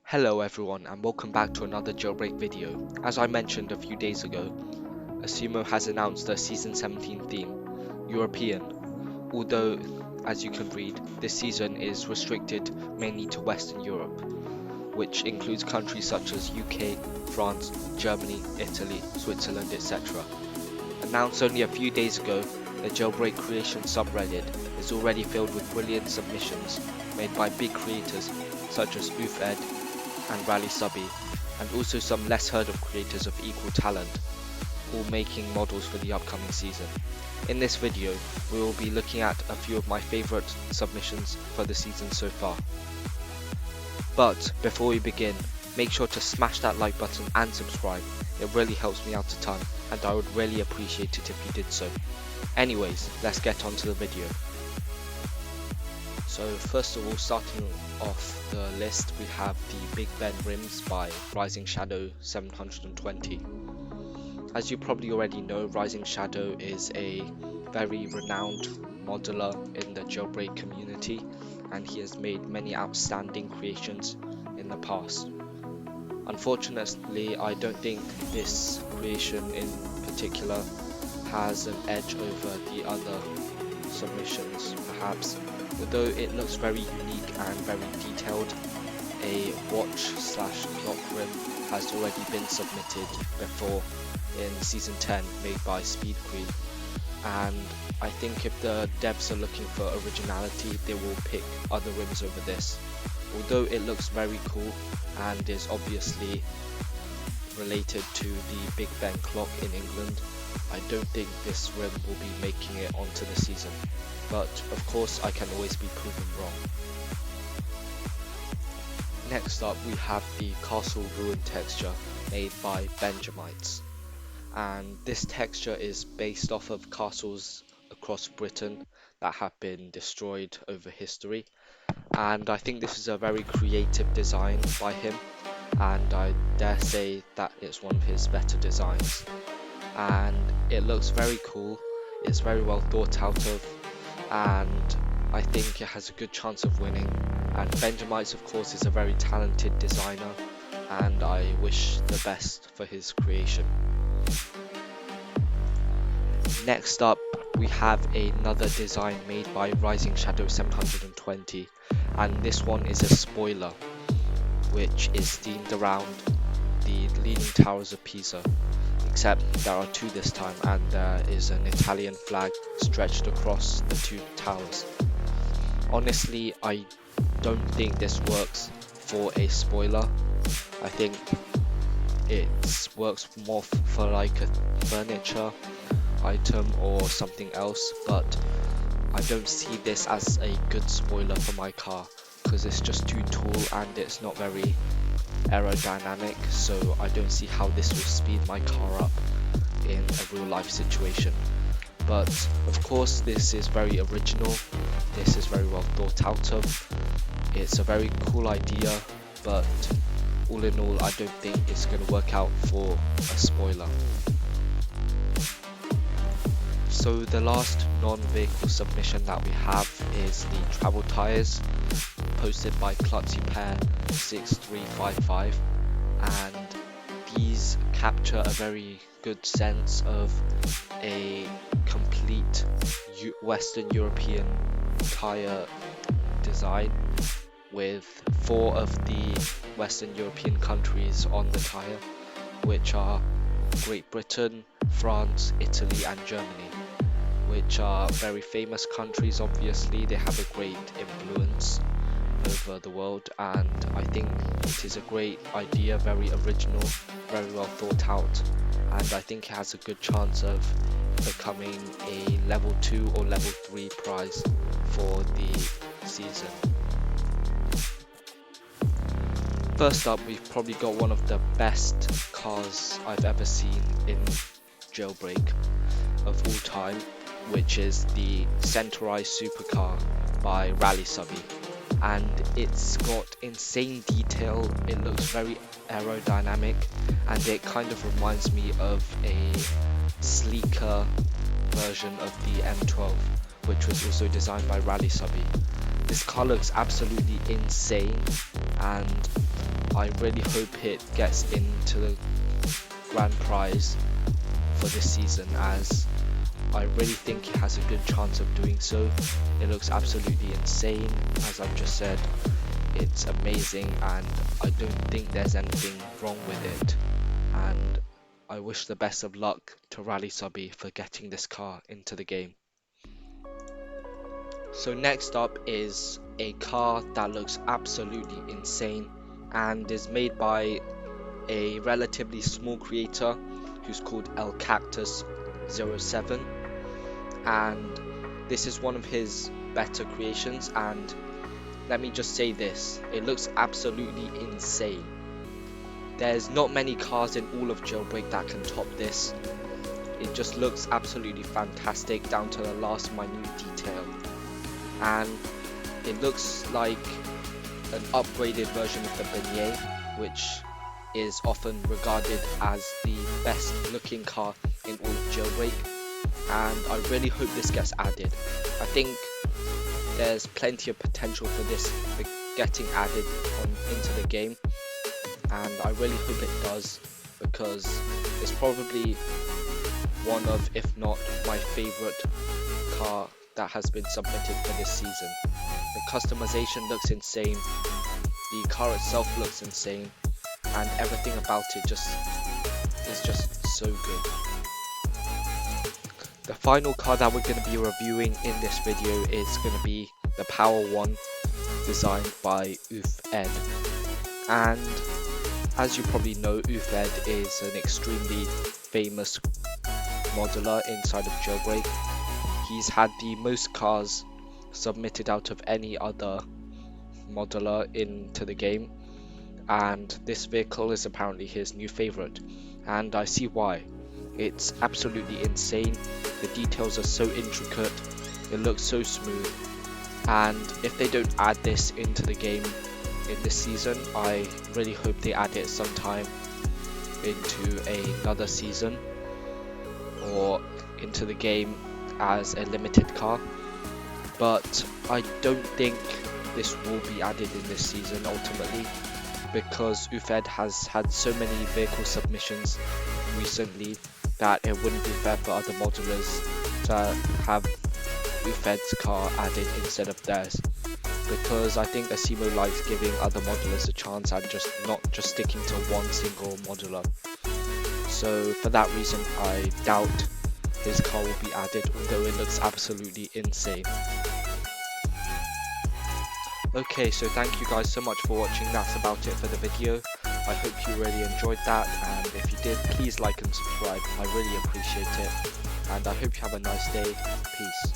Hello everyone and welcome back to another jailbreak video. As I mentioned a few days ago, Assumo has announced their Season 17 theme, European, although as you can read, this season is restricted mainly to Western Europe, which includes countries such as UK, France, Germany, Italy, Switzerland, etc. Announced only a few days ago, the Jailbreak Creation subreddit is already filled with brilliant submissions made by big creators such as UFED and Rally Subby, and also some less heard of creators of equal talent, all making models for the upcoming season. In this video, we will be looking at a few of my favourite submissions for the season so far. But before we begin, make sure to smash that like button and subscribe, it really helps me out a ton and I would really appreciate it if you did so. Anyways, let's get on to the video. So first of all, starting off the list, we have the Big Ben rims by Rising Shadow 720. As you probably already know, Rising Shadow is a very renowned modeler in the jailbreak community and he has made many outstanding creations in the past. Unfortunately, I don't think this creation in particular has an edge over the other submissions, perhaps. Although it looks very unique and very detailed, a watch/clock rim has already been submitted before in season 10 made by Speed Queen, and I think if the devs are looking for originality, they will pick other rims over this. Although it looks very cool and is obviously related to the Big Ben clock in England, I don't think this rim will be making it onto the season, but of course I can always be proven wrong. Next up we have the Castle Ruin texture made by Benjamites, and this texture is based off of castles across Britain that have been destroyed over history, and I think this is a very creative design by him, and I dare say that it's one of his better designs. And it looks very cool, it's very well thought out of, and I think it has a good chance of winning. And Benjamites of course is a very talented designer and I wish the best for his creation. Next up we have another design made by Rising Shadow 720, and this one is a spoiler which is themed around the Leaning Towers of Pisa. Except there are two this time and there is an Italian flag stretched across the two towers. Honestly, I don't think this works for a spoiler. I think it works more for like a furniture item or something else, but I don't see this as a good spoiler for my car because it's just too tall and it's not very aerodynamic, so I don't see how this will speed my car up in a real life situation. But of course this is very original, this is very well thought out of, it's a very cool idea, but all in all I don't think it's going to work out for a spoiler. So the last non-vehicle submission that we have is the travel tyres posted by Klutzy Pair 6355, and these capture a very good sense of a complete Western European tyre design with 4 of the Western European countries on the tyre, which are Great Britain, France, Italy and Germany, which are very famous countries. Obviously they have a great influence over the world, and I think it is a great idea, very original, very well thought out, and I think it has a good chance of becoming a level 2 or level 3 prize for the season. First up, we've probably got one of the best cars I've ever seen in jailbreak of all time, which is the Centauri Supercar by Rally Subby, and it's got insane detail, it looks very aerodynamic, and it kind of reminds me of a sleeker version of the M12, which was also designed by Rally Subby. This car looks absolutely insane, and I really hope it gets into the grand prize for this season, as I really think it has a good chance of doing so. It looks absolutely insane, as I've just said. It's amazing, and I don't think there's anything wrong with it. And I wish the best of luck to Rally Subby for getting this car into the game. So next up is a car that looks absolutely insane and is made by a relatively small creator who's called El Cactus 07, and this is one of his better creations. And let me just say this, it looks absolutely insane. There's not many cars in all of Jailbreak that can top this. It just looks absolutely fantastic down to the last minute detail, and it looks like an upgraded version of the Beignet, which is often regarded as the best looking car in all of Jailbreak, and I really hope this gets added. I think there's plenty of potential for this getting added into the game, and I really hope it does, because it's probably one of, if not my favorite car that has been submitted for this season. The customization looks insane, the car itself looks insane, and everything about it is just so good. The final car that we're going to be reviewing in this video is going to be the Power One, designed by UFED. And as you probably know, UFED is an extremely famous modeler inside of Jailbreak. He's had the most cars submitted out of any other modeler into the game, and this vehicle is apparently his new favorite, and I see why. It's absolutely insane, the details are so intricate, it looks so smooth, and if they don't add this into the game in this season, I really hope they add it sometime into another season or into the game as a limited car. But I don't think this will be added in this season ultimately, because UFED has had so many vehicle submissions recently that it wouldn't be fair for other modelers to have UFED's car added instead of theirs, because I think Asimo likes giving other modelers a chance and not just sticking to one single modeler. So for that reason, I doubt his car will be added, although it looks absolutely insane. Okay, so thank you guys so much for watching. That's about it for the video. I hope you really enjoyed that, and if you did, please like and subscribe. I really appreciate it, and I hope you have a nice day. Peace.